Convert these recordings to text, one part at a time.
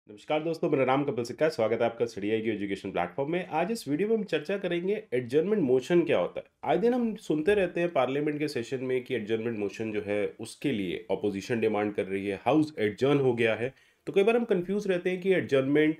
नमस्कार दोस्तों, मेरा नाम कपिल सिक्का है। स्वागत है आपका स्टडी आई की एजुकेशन प्लेटफॉर्म में। आज इस वीडियो में हम चर्चा करेंगे एडजर्नमेंट मोशन क्या होता है। आए दिन हम सुनते रहते हैं पार्लियामेंट के सेशन में कि एडजर्नमेंट मोशन जो है उसके लिए ऑपोजिशन डिमांड कर रही है, हाउस एडजर्न हो गया है। तो कई बार हम कंफ्यूज रहते हैं कि एडजर्नमेंट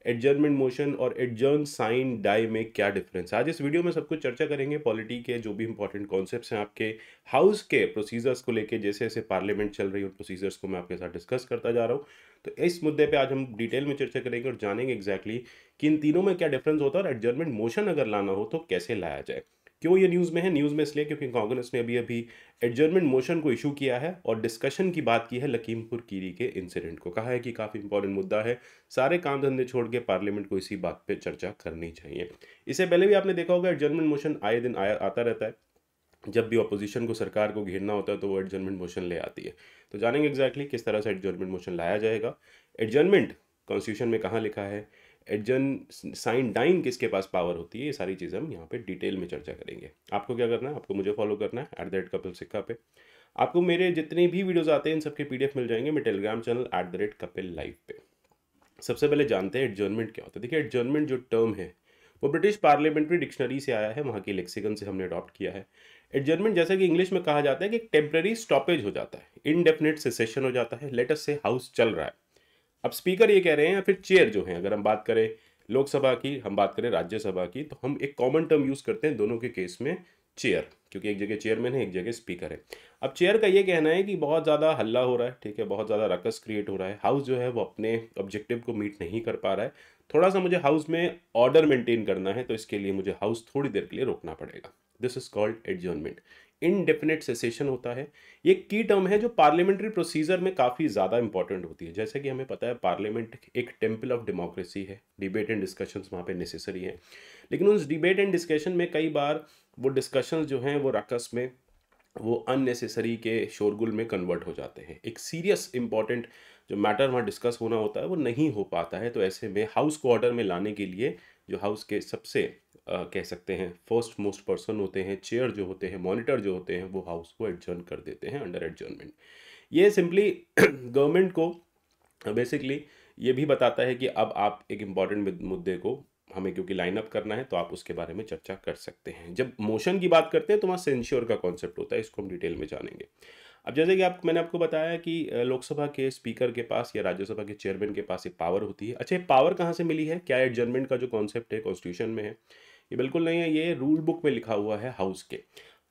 एडजर्नमेंट मोशन और एडजर्न साइन डाई में क्या डिफरेंस है। आज इस वीडियो में सब कुछ चर्चा करेंगे, पॉलिटी के जो भी इंपॉर्टेंट कॉन्सेप्ट्स हैं आपके हाउस के प्रोसीजर्स को लेके। जैसे जैसे पार्लियामेंट चल रही है उन प्रोसीजर्स को मैं आपके साथ डिस्कस करता जा रहा हूँ। तो इस मुद्दे पे आज हम डिटेल में चर्चा करेंगे और जानेंगे एग्जैक्टली कि इन तीनों में क्या डिफरेंस होता है और एडजर्नमेंट मोशन अगर लाना हो तो कैसे लाया जाए। क्यों ये न्यूज़ में है? न्यूज़ में इसलिए क्योंकि कांग्रेस ने अभी अभी एडजर्नमेंट मोशन को इशू किया है और डिस्कशन की बात की है लखीमपुर कीरी के इंसिडेंट को। कहा है कि काफ़ी इंपॉर्टेंट मुद्दा है, सारे काम धंधे छोड़ के पार्लियामेंट को इसी बात पे चर्चा करनी चाहिए। इससे पहले भी आपने देखा होगा एडजर्नमेंट मोशन आए दिन आता रहता है। जब भी ऑपोजिशन को सरकार को घेरना होता है तो वो एडजर्नमेंट मोशन ले आती है। तो जानेंगे एग्जैक्टली किस तरह से एडजर्नमेंट मोशन लाया जाएगा, एडजर्नमेंट कॉन्स्टिट्यूशन में कहाँ लिखा है, एडजर्न साइन डाइन किसके पास पावर होती है, ये सारी चीज़ें हम यहाँ पे डिटेल में चर्चा करेंगे। आपको क्या करना है, आपको मुझे फॉलो करना है @कपिल सिक्का पे। आपको मेरे जितने भी वीडियोस आते हैं इन सबके PDF मिल जाएंगे मेरे टेलीग्राम चैनल @कपिल लाइव पे। सबसे पहले जानते हैं एडजर्नमेंट क्या होता है। देखिए, एडजर्नमेंट जो टर्म है वो ब्रिटिश पार्लियामेंट्री डिक्शनरी से आया है, वहाँ की लेक्सिकन से हमने अडॉप्ट किया है। एडजर्नमेंट जैसा कि इंग्लिश में कहा जाता है कि एक टेम्पररी स्टॉपेज हो जाता है, इनडेफिनिट सेसेशन हो जाता है। लेट अस से हाउस चल रहा है, अब स्पीकर ये कह रहे हैं या फिर चेयर जो है, अगर हम बात करें लोकसभा की, हम बात करें राज्यसभा की, तो हम एक कॉमन टर्म यूज करते हैं दोनों के केस में, चेयर। क्योंकि एक जगह चेयरमैन है, एक जगह स्पीकर है। अब चेयर का ये कहना है कि बहुत ज़्यादा हल्ला हो रहा है, ठीक है, बहुत ज़्यादा रकस क्रिएट हो रहा है, हाउस जो है वो अपने ऑब्जेक्टिव को मीट नहीं कर पा रहा है, थोड़ा सा मुझे हाउस में ऑर्डर मेंटेन करना है, तो इसके लिए मुझे हाउस थोड़ी देर के लिए रोकना पड़ेगा। This is called adjournment. Indefinite cessation होता है। ये की टर्म है जो पार्लियामेंट्री प्रोसीजर में काफ़ी ज़्यादा इंपॉर्टेंट होती है। जैसे कि हमें पता है पार्लियामेंट एक टेम्पल ऑफ डेमोक्रेसी है, डिबेट एंड डिस्कशंस वहाँ पे नेसेसरी है। लेकिन उस डिबेट एंड डिस्कशन में कई बार वो डिस्कशंस जो हैं वो रकस में, वो अननेसेसरी के शोरगुल में कन्वर्ट हो जाते हैं। एक सीरियस इंपॉर्टेंट जो मैटर वहाँ डिस्कस होना होता है वो नहीं हो पाता है। तो ऐसे में हाउस को ऑर्डर में लाने के लिए जो हाउस के सबसे कह सकते हैं फर्स्ट मोस्ट पर्सन होते हैं, चेयर जो होते हैं, मॉनिटर जो होते हैं, वो हाउस को एडजर्न कर देते हैं अंडर एडजर्नमेंट। ये सिंपली गवर्नमेंट को बेसिकली ये भी बताता है कि अब आप एक इम्पॉर्टेंट मुद्दे को हमें क्योंकि लाइन अप करना है तो आप उसके बारे में चर्चा कर सकते हैं। जब मोशन की बात करते हैं तो वहाँ सेंश्योर का कॉन्सेप्ट होता है, इसको हम डिटेल में जानेंगे। अब जैसे कि मैंने आपको बताया कि लोकसभा के स्पीकर के पास या राज्यसभा के चेयरमैन के पास एक पावर होती है। अच्छा, ये पावर कहाँ से मिली है? क्या एडजर्नमेंट का जो कॉन्सेप्ट है कॉन्स्टिट्यूशन में है? ये बिल्कुल नहीं है, ये रूल बुक में लिखा हुआ है हाउस के।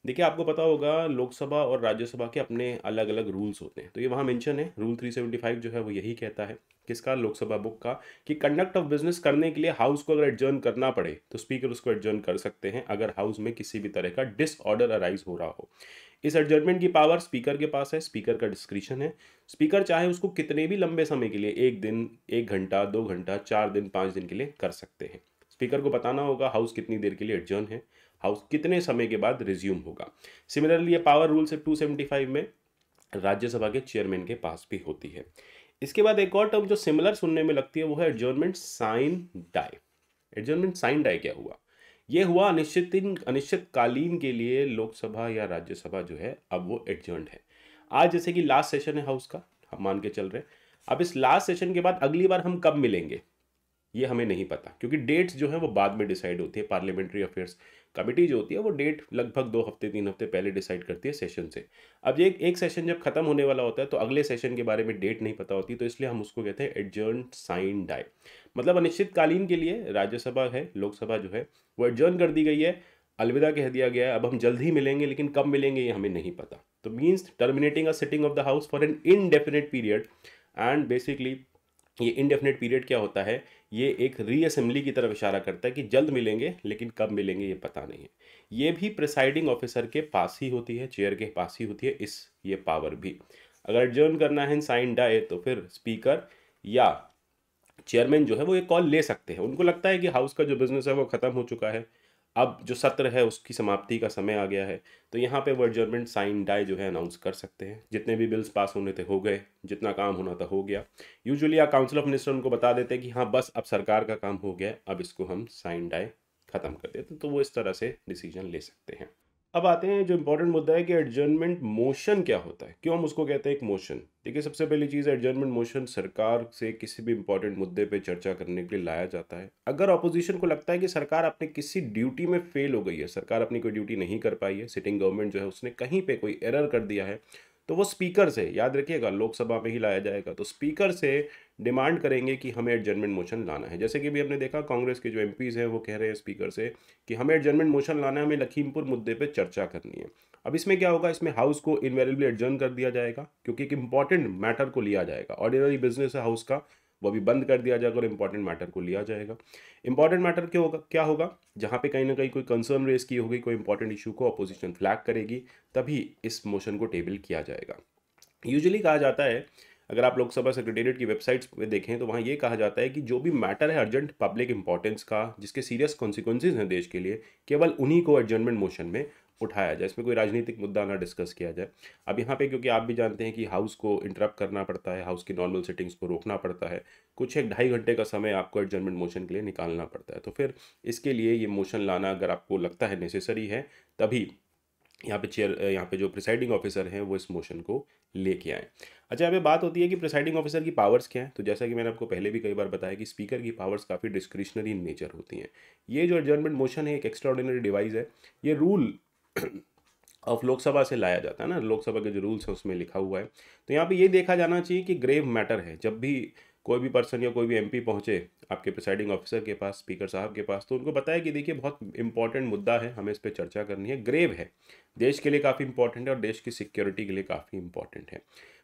देखिए, आपको पता होगा लोकसभा और राज्यसभा के अपने अलग अलग रूल्स होते हैं, तो ये वहाँ मेंशन है। रूल 375 जो है वो यही कहता है, किसका? लोकसभा बुक का, कि कंडक्ट ऑफ बिजनेस करने के लिए हाउस को अगर एडजर्न करना पड़े तो स्पीकर उसको एडजर्न कर सकते हैं अगर हाउस में किसी भी तरह का डिसऑर्डर अराइज हो रहा हो। इस एडजर्नमेंट की पावर स्पीकर के पास है, स्पीकर का डिस्क्रिशन है। स्पीकर चाहे उसको कितने भी लंबे समय के लिए, 1 दिन, 1 घंटा, 2 घंटा, 4 दिन, 5 दिन के लिए कर सकते हैं। स्पीकर को बताना होगा हाउस कितनी देर के लिए एडजर्न है, हाउस कितने समय के बाद रिज्यूम होगा। सिमिलरली ये पावर रूल से 275 में राज्यसभा के चेयरमैन के पास भी होती है। इसके बाद एक और टर्म जो सिमिलर सुनने में लगती है वो है adjournment sine die. Adjournment sine die क्या हुआ? ये हुआ अनिश्चितकालीन के लिए लोकसभा या राज्यसभा जो है अब वो एडजर्न्ड है। आज जैसे कि लास्ट सेशन है हाउस का, हम मान के चल रहे हैं। अब इस लास्ट सेशन के बाद अगली बार हम कब मिलेंगे ये हमें नहीं पता, क्योंकि डेट्स जो है वो बाद में डिसाइड होती है। पार्लियामेंट्री अफेयर्स कमेटी जो होती है वो डेट लगभग 2 हफ्ते 3 हफ्ते पहले डिसाइड करती है सेशन से। अब ये एक सेशन जब खत्म होने वाला होता है तो अगले सेशन के बारे में डेट नहीं पता होती, तो इसलिए हम उसको कहते हैं एडजर्न साइन डाई। मतलब अनिश्चितकालीन के लिए राज्यसभा है, लोकसभा जो है वो एडजर्न कर दी गई है, अलविदा कह दिया गया है। अब हम जल्द ही मिलेंगे, लेकिन कब मिलेंगे ये हमें नहीं पता। तो means terminating a sitting of the house for an indefinite period. And basically ये इनडेफिनेट पीरियड क्या होता है? ये एक रीअसेंबली की तरफ इशारा करता है कि जल्द मिलेंगे, लेकिन कब मिलेंगे ये पता नहीं है। ये भी प्रिसाइडिंग ऑफिसर के पास ही होती है, चेयर के पास ही होती है ये पावर भी। अगर एडजर्न करना है साइन डाई तो फिर स्पीकर या चेयरमैन जो है वो ये कॉल ले सकते हैं। उनको लगता है कि हाउस का जो बिजनेस है वो खत्म हो चुका है, अब जो सत्र है उसकी समाप्ति का समय आ गया है, तो यहाँ पे वो एडजर्नमेंट साइन डाई जो है अनाउंस कर सकते हैं। जितने भी बिल्स पास होने थे हो गए, जितना काम होना था हो गया। यूजुअली काउंसिल ऑफ मिनिस्टर उनको बता देते हैं कि हाँ बस अब सरकार का काम हो गया, अब इसको हम साइन डाई खत्म कर देते हैं, तो वो इस तरह से डिसीजन ले सकते हैं। अब आते हैं जो इम्पोर्टेंट मुद्दा है कि एडजर्नमेंट मोशन क्या होता है? क्यों हम उसको कहते हैं एक मोशन? देखिए, सबसे पहली चीज़, एडजर्नमेंट मोशन सरकार से किसी भी इम्पोर्टेंट मुद्दे पे चर्चा करने के लिए लाया जाता है। अगर ऑपोज़िशन को लगता है कि सरकार अपने किसी ड्यूटी में फ़ेल हो गई है, सरकार अपनी कोई ड्यूटी नहीं कर पाई है, सिटिंग गवर्नमेंट जो है उसने कहीं पे कोई एरर कर दिया है, तो वो स्पीकर से, याद रखिएगा लोकसभा में ही लाया जाएगा, तो स्पीकर से डिमांड करेंगे कि हमें एडजर्नमेंट मोशन लाना है। जैसे कि अभी हमने देखा कांग्रेस के जो एमपीज़ हैं वो कह रहे हैं स्पीकर से कि हमें एडजर्नमेंट मोशन लाना है, हमें लखीमपुर मुद्दे पे चर्चा करनी है। अब इसमें क्या होगा, इसमें हाउस को इनवेरिएबली एडजर्न कर दिया जाएगा क्योंकि एक इंपॉर्टेंट मैटर को लिया जाएगा। ऑर्डिनरी बिजनेस है हाउस का, वो भी बंद कर दिया जाएगा और इंपॉर्टेंट मैटर को लिया जाएगा। इंपॉर्टेंट मैटर क्या होगा, जहाँ पे कहीं ना कहीं कोई कंसर्न रेज की होगी, कोई इंपॉर्टेंट इशू को अपोजिशन फ्लैग करेगी, तभी इस मोशन को टेबल किया जाएगा। यूजुअली कहा जाता है, अगर आप लोकसभा सेक्रेटेरिएट की वेबसाइट्स पे देखें तो वहाँ ये कहा जाता है कि जो भी मैटर है अर्जेंट पब्लिक इंपॉर्टेंस का, जिसके सीरियस कॉन्सिक्वेंसेज हैं देश के लिए, केवल उन्हीं को एडजर्नमेंट मोशन में उठाया जाए, इसमें कोई राजनीतिक मुद्दा ना डिस्कस किया जाए। अब यहाँ पे क्योंकि आप भी जानते हैं कि हाउस को इंटरप्ट करना पड़ता है, हाउस की नॉर्मल सिटिंग्स को रोकना पड़ता है, कुछ 1-2.5 घंटे का समय आपको एडजर्नमेंट मोशन के लिए निकालना पड़ता है, तो फिर इसके लिए ये मोशन लाना अगर आपको लगता है नेसेसरी है, तभी यहाँ पे जो प्रिसाइडिंग ऑफिसर हैं वो इस मोशन को लेके आए। अच्छा, यहाँ पे बात होती है कि प्रिसाइडिंग ऑफिसर की पावर्स क्या हैं, तो जैसा कि मैंने आपको पहले भी कई बार बताया कि स्पीकर की पावर्स काफ़ी डिस्क्रिशनरी इन नेचर होती हैं। ये जो एडजर्नमेंट मोशन है एक एक्स्ट्रा ऑर्डिनरी डिवाइस है। ये रूल ऑफ लोकसभा से लाया जाता है ना, लोकसभा के जो रूल्स हैं उसमें लिखा हुआ है। तो यहाँ पे ये देखा जाना चाहिए कि ग्रेव मैटर है, जब भी कोई भी पर्सन या कोई भी एमपी पहुंचे आपके प्रिसाइडिंग ऑफिसर के पास, स्पीकर साहब के पास, तो उनको बताया कि देखिए बहुत इंपॉर्टेंट मुद्दा है, हमें इस पर चर्चा करनी है, ग्रेव है, देश के लिए काफ़ी इंपॉर्टेंट है और देश की सिक्योरिटी के लिए काफ़ी इंपॉर्टेंट है।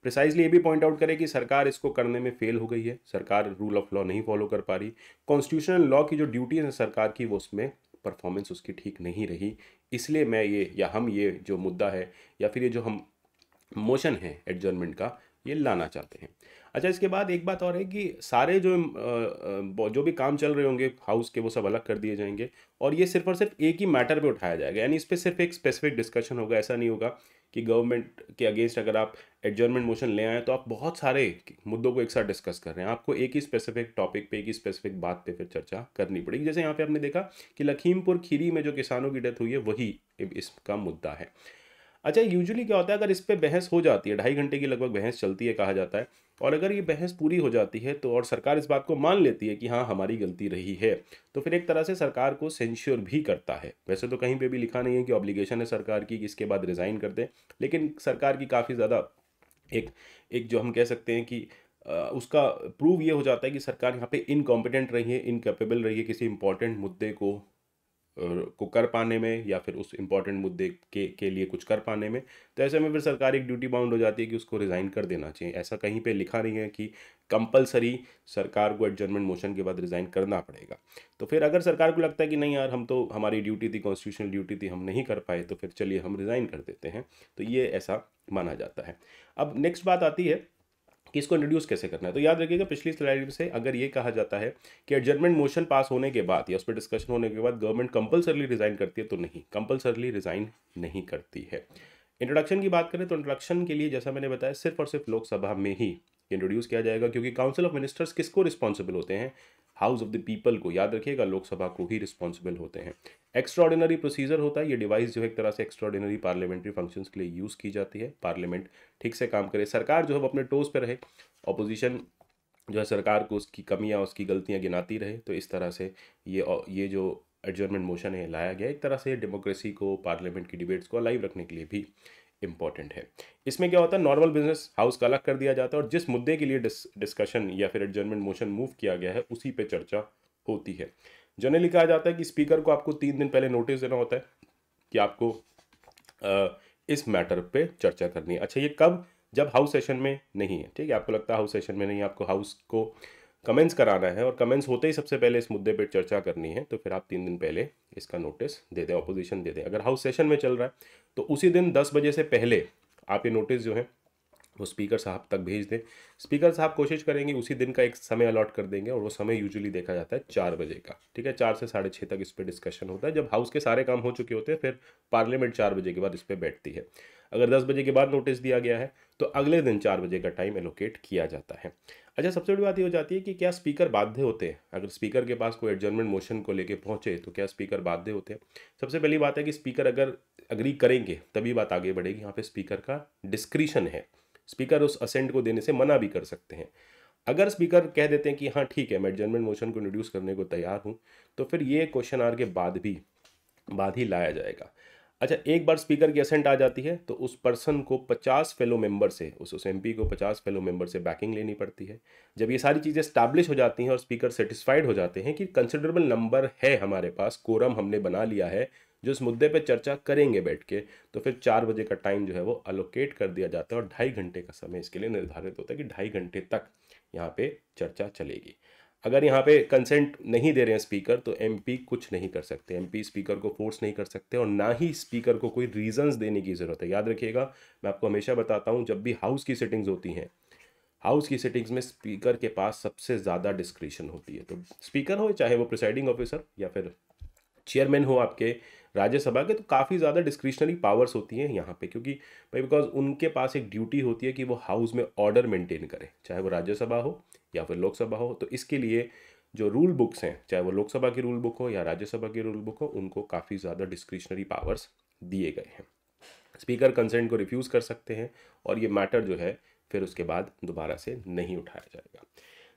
प्रिसाइजली ये भी पॉइंट आउट करें कि सरकार इसको करने में फेल हो गई है, सरकार रूल ऑफ लॉ नहीं फॉलो कर पा रही, कॉन्स्टिट्यूशनल लॉ की जो ड्यूटीज है सरकार की वो उसमें परफॉर्मेंस उसकी ठीक नहीं रही, इसलिए मैं ये या हम ये जो मुद्दा है या फिर ये जो हम मोशन है एडजर्नमेंट का, ये लाना चाहते हैं। अच्छा, इसके बाद एक बात और है कि सारे जो भी काम चल रहे होंगे हाउस के वो सब अलग कर दिए जाएंगे और ये सिर्फ और सिर्फ एक ही मैटर पे उठाया जाएगा, यानी इस पर सिर्फ एक स्पेसिफिक डिस्कशन होगा। ऐसा नहीं होगा कि गवर्नमेंट के अगेंस्ट अगर आप एडजर्नमेंट मोशन ले आए तो आप बहुत सारे मुद्दों को एक साथ डिस्कस कर रहे हैं, आपको एक ही स्पेसिफिक टॉपिक पे, एक ही स्पेसिफिक बात पे फिर चर्चा करनी पड़ेगी। जैसे यहाँ पे आपने देखा कि लखीमपुर खीरी में जो किसानों की डेथ हुई है वही इसका मुद्दा है। अच्छा, यूजुअली क्या होता है, अगर इस पे बहस हो जाती है, 2.5 घंटे की लगभग बहस चलती है कहा जाता है, और अगर ये बहस पूरी हो जाती है तो और सरकार इस बात को मान लेती है कि हाँ हमारी गलती रही है, तो फिर एक तरह से सरकार को सेंश्योर भी करता है। वैसे तो कहीं पे भी लिखा नहीं है कि ऑब्लिगेशन है सरकार की कि इसके बाद रिज़ाइन कर दें, लेकिन सरकार की काफ़ी ज़्यादा एक एक जो हम कह सकते हैं कि उसका प्रूव ये हो जाता है कि सरकार यहाँ पे इनकॉम्पिटेंट रही है, इनकेपेबल रही है किसी इंपॉर्टेंट मुद्दे को कर पाने में या फिर उस इम्पॉर्टेंट मुद्दे के लिए कुछ कर पाने में। तो ऐसे में फिर सरकार एक ड्यूटी बाउंड हो जाती है कि उसको रिज़ाइन कर देना चाहिए। ऐसा कहीं पे लिखा नहीं है कि कंपलसरी सरकार को एडजर्नमेंट मोशन के बाद रिज़ाइन करना पड़ेगा। तो फिर अगर सरकार को लगता है कि नहीं यार, हम तो, हमारी ड्यूटी थी, कॉन्स्टिट्यूशनल ड्यूटी थी, हम नहीं कर पाए, तो फिर चलिए हम रिज़ाइन कर देते हैं। तो ये ऐसा माना जाता है। अब नेक्स्ट बात आती है कि इसको इंट्रोड्यूस कैसे करना है। तो याद रखिएगा पिछली स्लाइड से अगर ये कहा जाता है कि एडजर्नमेंट मोशन पास होने के बाद या उस पर डिस्कशन होने के बाद गवर्नमेंट कंपलसरली रिजाइन करती है, तो नहीं, कंपलसरली रिजाइन नहीं करती है। इंट्रोडक्शन की बात करें तो इंट्रोडक्शन के लिए जैसा मैंने बताया सिर्फ और सिर्फ लोकसभा में ही इंट्रोड्यूस किया जाएगा, क्योंकि काउंसिल ऑफ मिनिस्टर्स किसको रिस्पॉन्सिबल होते हैं, हाउस ऑफ द पीपल को, याद रखिएगा लोकसभा को ही रिस्पॉन्सिबल होते हैं। एक्स्ट्रा ऑर्डिनरी प्रोसीजर होता है, ये डिवाइस जो है एक तरह से एक्स्ट्रा ऑर्डिनरी पार्लियामेंट्री फंक्शंस के लिए यूज़ की जाती है। पार्लियामेंट ठीक से काम करे, सरकार जो है वो अपने टोज पर रहे, ऑपोजिशन जो है सरकार को उसकी कमियां, उसकी गलतियां गिनाती रहे। तो इस तरह से ये जो एडजर्नमेंट मोशन है लाया गया, एक तरह से डेमोक्रेसी को, पार्लियामेंट की डिबेट्स को अलाइव रखने के लिए भी इम्पॉर्टेंट है। इसमें क्या होता है, नॉर्मल बिजनेस हाउस का अलग कर दिया जाता है और जिस मुद्दे के लिए डिस्कशन या फिर एडजर्नमेंट मोशन मूव किया गया है उसी पे चर्चा होती है। जनरली कहा जाता है कि स्पीकर को आपको 3 दिन पहले नोटिस देना होता है कि आपको इस मैटर पे चर्चा करनी है। अच्छा, ये कब, जब हाउस सेशन में नहीं है, ठीक है, आपको लगता है हाउस सेशन में नहीं है, आपको हाउस को कमेंट्स कराना है और कमेंट्स होते ही सबसे पहले इस मुद्दे पे चर्चा करनी है, तो फिर आप 3 दिन पहले इसका नोटिस दे दें, ऑपोजिशन दे दें। अगर हाउस सेशन में चल रहा है तो उसी दिन 10 बजे से पहले आप ये नोटिस जो है वो स्पीकर साहब तक भेज दें। स्पीकर साहब कोशिश करेंगे उसी दिन का एक समय अलॉट कर देंगे और वो समय यूजुअली देखा जाता है 4 बजे का, ठीक है, 4 से 6:30 तक इस पर डिस्कशन होता है। जब हाउस के सारे काम हो चुके होते हैं फिर पार्लियामेंट 4 बजे के बाद इस पर बैठती है। अगर 10 बजे के बाद नोटिस दिया गया है तो अगले दिन 4 बजे का टाइम एलोकेट किया जाता है। अच्छा, सबसे बड़ी बात ये हो जाती है कि क्या स्पीकर बाध्य होते हैं? अगर स्पीकर के पास कोई एडजर्नमेंट मोशन को लेके पहुंचे तो क्या स्पीकर बाध्य होते हैं? सबसे पहली बात है कि स्पीकर अगर अग्री करेंगे तभी बात आगे बढ़ेगी। यहाँ पे स्पीकर का डिस्क्रिशन है, स्पीकर उस असेंट को देने से मना भी कर सकते हैं। अगर स्पीकर कह देते हैं कि हाँ ठीक है, मैं एडजर्नमेंट मोशन को इंट्रोड्यूस करने को तैयार हूँ, तो फिर ये क्वेश्चन आवर के बाद ही लाया जाएगा। अच्छा, एक बार स्पीकर की असेंट आ जाती है तो उस पर्सन को 50 फेलो मेंबर से, उस एमपी को 50 फेलो मेंबर से बैकिंग लेनी पड़ती है। जब ये सारी चीज़ें स्टैब्लिश हो जाती हैं और स्पीकर सेटिस्फाइड हो जाते हैं कि कंसिडरेबल नंबर है हमारे पास, कोरम हमने बना लिया है जो इस मुद्दे पे चर्चा करेंगे बैठ के, तो फिर 4 बजे का टाइम जो है वो अलोकेट कर दिया जाता है और 2.5 घंटे का समय इसके लिए निर्धारित होता है कि 2.5 घंटे तक यहाँ पे चर्चा चलेगी। अगर यहाँ पे कंसेंट नहीं दे रहे हैं स्पीकर तो एमपी कुछ नहीं कर सकते, एमपी स्पीकर को फोर्स नहीं कर सकते और ना ही स्पीकर को कोई रीजंस देने की ज़रूरत है। याद रखिएगा, मैं आपको हमेशा बताता हूँ, जब भी हाउस की सिटिंग्स होती हैं, हाउस की सिटिंग्स में स्पीकर के पास सबसे ज़्यादा डिस्क्रिशन होती है। तो स्पीकर हो चाहे वो प्रिसाइडिंग ऑफिसर या फिर चेयरमैन हो आपके राज्यसभा के, तो काफ़ी ज़्यादा डिस्क्रिशनरी पावर्स होती हैं यहाँ पे, क्योंकि भाई बिकॉज उनके पास एक ड्यूटी होती है कि वो हाउस में ऑर्डर मेंटेन करें, चाहे वो राज्यसभा हो या फिर लोकसभा हो। तो इसके लिए जो रूल बुक्स हैं, चाहे वो लोकसभा की रूल बुक हो या राज्यसभा की रूल बुक हो, उनको काफ़ी ज़्यादा डिस्क्रिशनरी पावर्स दिए गए हैं। स्पीकर कंसेंट को रिफ्यूज़ कर सकते हैं और ये मैटर जो है फिर उसके बाद दोबारा से नहीं उठाया जाएगा।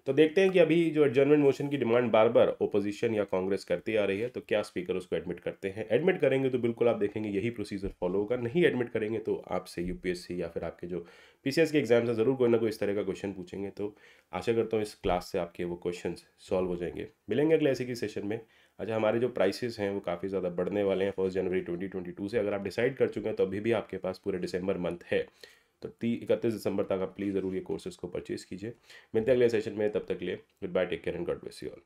तो देखते हैं कि अभी जो एडजर्नमेंट मोशन की डिमांड बार बार ओपोजिशन या कांग्रेस करती आ रही है, तो क्या स्पीकर उसको एडमिट करते हैं। एडमिट करेंगे तो बिल्कुल आप देखेंगे यही प्रोसीजर फॉलो होगा, नहीं एडमिट करेंगे तो आपसे यूपीएससी या फिर आपके जो पीसीएस के एग्जाम्स हैं ज़रूर कोई ना कोई इस तरह का क्वेश्चन पूछेंगे। तो आशा करता हूँ इस क्लास से आपके वो क्वेश्चन सॉल्व हो जाएंगे। मिलेंगे अगले ऐसे की सेशन में। अच्छा, हमारे जो प्राइसेस हैं वो काफ़ी ज़्यादा बढ़ने वाले हैं 1 जनवरी 2022 से। अगर आप डिसाइड कर चुके हैं तो अभी भी आपके पास पूरे दिसंबर मंथ है, तो 31 दिसंबर तक आप प्लीज़ ज़रूर ये कोर्सेज़ को परचेज़ कीजिए। मिलते हैं अगले सेशन में, तब तक के लिए goodbye, take care and God bless you all.